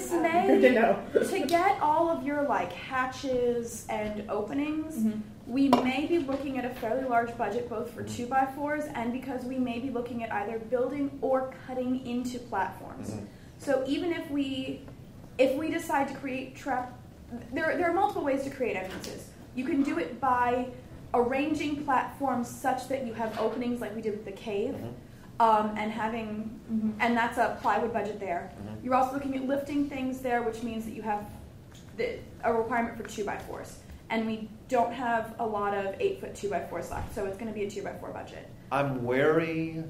this may, to get all of your like hatches and openings, we may be looking at a fairly large budget both for 2x4s and because we may be looking at either building or cutting into platforms. So even if we decide to create there are multiple ways to create entrances. You can do it by arranging platforms such that you have openings like we did with the cave, and having, and that's a plywood budget there. You're also looking at lifting things there, which means that you have a requirement for 2x4s. And we don't have a lot of 8-foot 2x4s left, so it's going to be a 2x4 budget. I'm wary,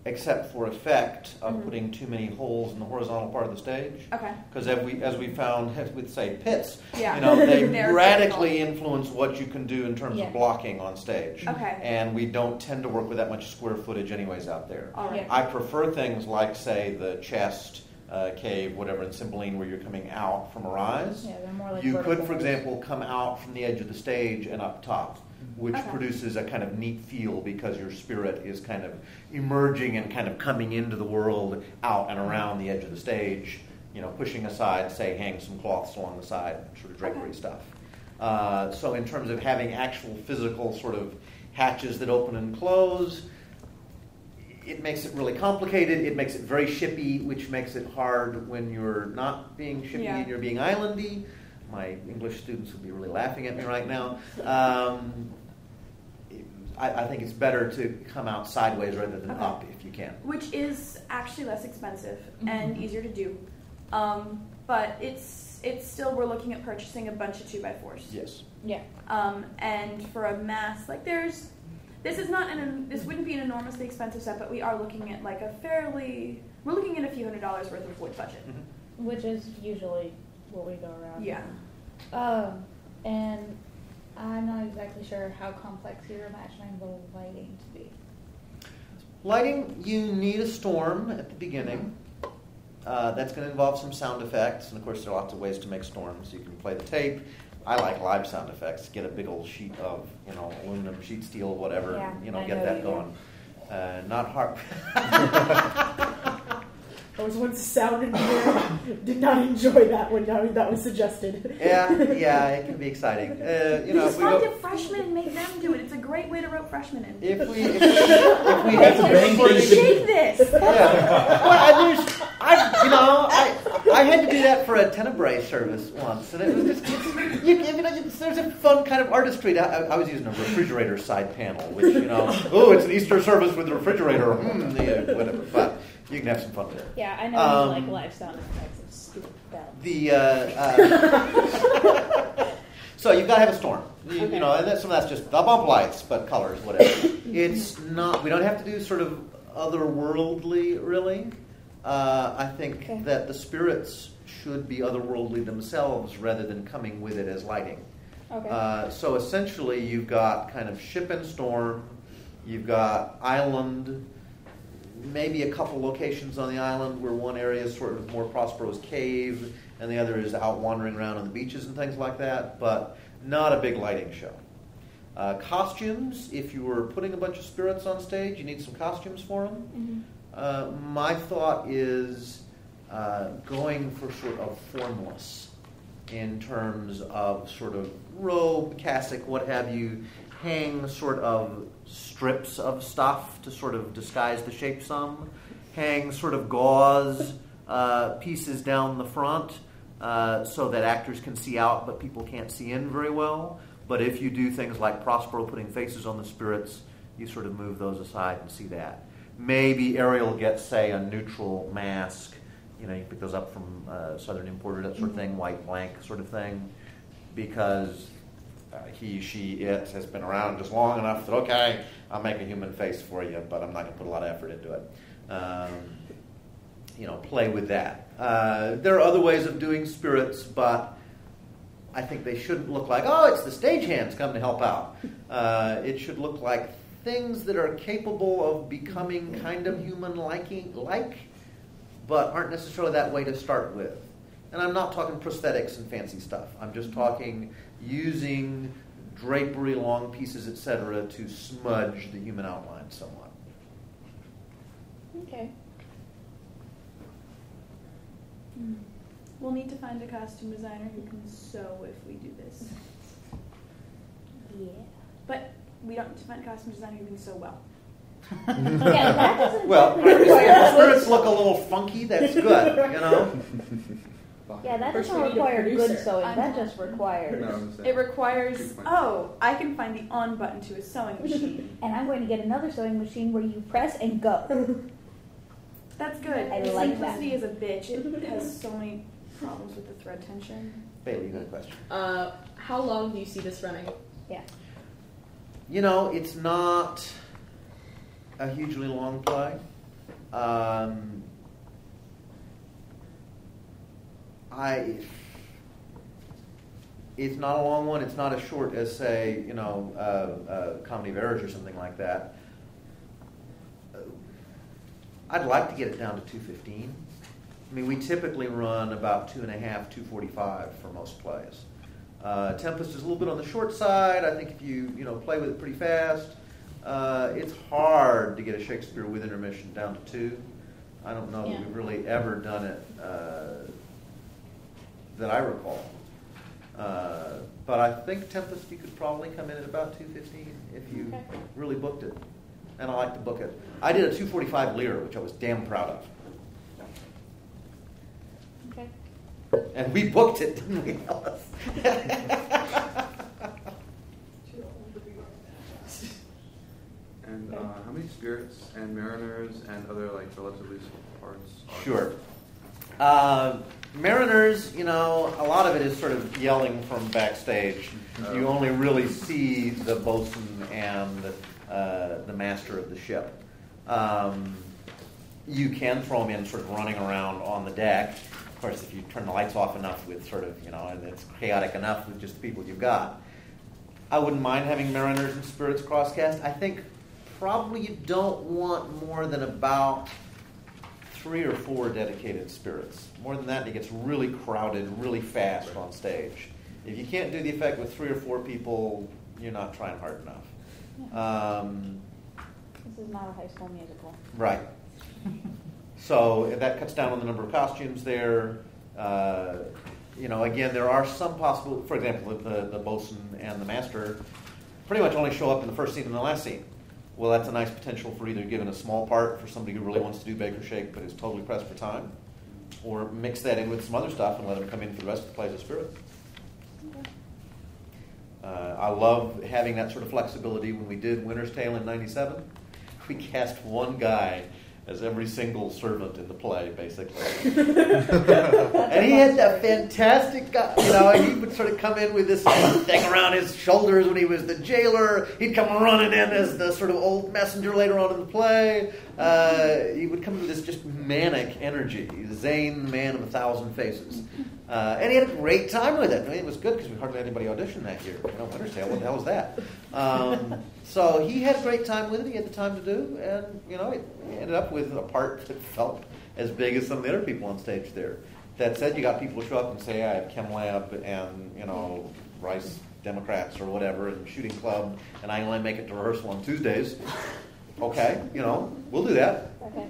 except for effect, of putting too many holes in the horizontal part of the stage. Okay. Because as we found with, say, pits, yeah. They radically influence what you can do in terms of blocking on stage. Okay. And we don't tend to work with that much square footage anyways out there. All right. I prefer things like, say, the chest, cave, whatever, in Cymbeline, where you're coming out from a rise. Yeah, they're more like you could, for holes. example, come out from the edge of the stage and up top, which produces a kind of neat feel because your spirit is kind of emerging and kind of coming into the world out and around the edge of the stage, pushing aside, say, hang some cloths along the side, sort of drapery stuff. So in terms of having actual physical sort of hatches that open and close, it makes it really complicated. It makes it very shippy, which makes it hard when you're not being shippy and you're being islandy. My English students would be really laughing at me right now. I think it's better to come out sideways rather than up if you can. Which is actually less expensive and easier to do. But it's still, we're looking at purchasing a bunch of 2x4s. Yes. Yeah. And for a mass, like this wouldn't be an enormously expensive set, but we are looking at like we're looking at a few $100s worth of wood budget. Which is usually what we go around. Yeah. And I'm not exactly sure how complex you're imagining the lighting to be. Lighting, you need a storm at the beginning. That's going to involve some sound effects, and of course there are lots of ways to make storms. You can play the tape. I like live sound effects. Get a big old sheet of, aluminum, sheet steel, whatever. Get that going. Not hard. I was once a sound engineer. Did not enjoy that when that was suggested. Yeah, it can be exciting. Just find a freshman and make them do it. It's a great way to rope freshmen in. If we had to shake this. Yeah. Well, I had to do that for a tenebrae service once, and it was just there's a fun kind of artistry. I was using a refrigerator side panel, which it's an Easter service with a refrigerator, whatever. But you can have some fun with it. Yeah, I know you like live sound effects. It's stupid bad. So you've got to have a storm. And that's just the bump lights, but colors, whatever. It's not. We don't have to do sort of otherworldly, really. I think that the spirits should be otherworldly themselves rather than coming with it as lighting. Okay. So essentially, you've got kind of ship and storm. You've got island. Maybe a couple locations on the island where one area is sort of more Prospero's cave and the other is out wandering around on the beaches and things like that, but not a big lighting show. Costumes, if you were putting a bunch of spirits on stage, you need some costumes for them. My thought is going for sort of formless in terms of sort of robe, cassock, what have you, hang sort of strips of stuff to sort of disguise the shape some, hang sort of gauze pieces down the front so that actors can see out but people can't see in very well. But if you do things like Prospero putting faces on the spirits, you sort of move those aside and see that. Maybe Ariel gets, say, a neutral mask. You pick those up from Southern Importer, that sort of thing, white blank sort of thing, because he, she, it has been around just long enough that, okay, I'll make a human face for you, but I'm not going to put a lot of effort into it. Play with that. There are other ways of doing spirits, but I think they shouldn't look like, it's the stagehands come to help out. It should look like things that are capable of becoming kind of human-like, but aren't necessarily that way to start with. And I'm not talking prosthetics and fancy stuff. I'm just talking using drapery, long pieces, etc., to smudge the human outline somewhat. Okay. We'll need to find a costume designer who can sew if we do this. Yeah. But we don't need to find a costume designer who can sew well. Yeah, that doesn't Well, exactly if the require spirits look a little funky, that's good, you know? Yeah, that First doesn't we need a require good producer. sewing. I'm That not- just requires. It requires, I can find the on button to a sewing machine. And I'm going to get another sewing machine where you press and go. That's good. I like that. Simplicity is a bitch. It has so many problems with the thread tension. Bailey, you got a question? How long do you see this running? Yeah. You know, it's not a hugely long play. It's not a long one. It's not as short as, say, you know, Comedy of Errors or something like that. I'd like to get it down to 2:15. I mean, we typically run about 2.5, 2:45 for most plays. Tempest is a little bit on the short side. I think if you play with it pretty fast, it's hard to get a Shakespeare with intermission down to 2. I don't know that we've really ever done it that I recall. But I think Tempest, you could probably come in at about 2:15 if you really booked it. And I like to book it. I did a 2:45 Lear, which I was damn proud of. Okay. And we booked it, didn't we, Alice? And how many spirits and mariners and other like relatively small parts? Sure. Mariners, a lot of it is sort of yelling from backstage. You only really see the bosun and the master of the ship. You can throw them in sort of running around on the deck. Of course, if you turn the lights off enough with sort of, and it's chaotic enough with just the people you've got. I wouldn't mind having mariners and spirits crosscast. I think probably you don't want more than about 3 or 4 dedicated spirits. More than that, it gets really crowded really fast on stage. If you can't do the effect with 3 or 4 people, you're not trying hard enough. This is not a High School Musical. Right. So that cuts down on the number of costumes there. Again, there are some possible. For example, the bosun and the master pretty much only show up in the first scene and the last scene. Well, that's a nice potential for either giving a small part for somebody who really wants to do Baker Shake but is totally pressed for time, or mix that in with some other stuff and let them come in for the rest of the play as a spirit. I love having that sort of flexibility. When we did Winter's Tale in '97, we cast one guy as every single servant in the play, basically. And he had that fantastic guy, he would sort of come in with this thing around his shoulders when he was the jailer. He'd come running in as the sort of old messenger later on in the play. He would come with this just manic energy. Zane, the man of 1,000 faces. And he had a great time with it. I mean, it was good because we hardly had anybody audition that year. Winter's Tale, what the hell was that? So he had a great time with it. He had the time to do, and it ended up with a part that felt as big as some of the other people on stage there. That said, you got people who show up and say, I have Chem Lab and Rice Democrats or whatever, and Shooting Club, and I only make it to rehearsal on Tuesdays. Okay, we'll do that. Okay.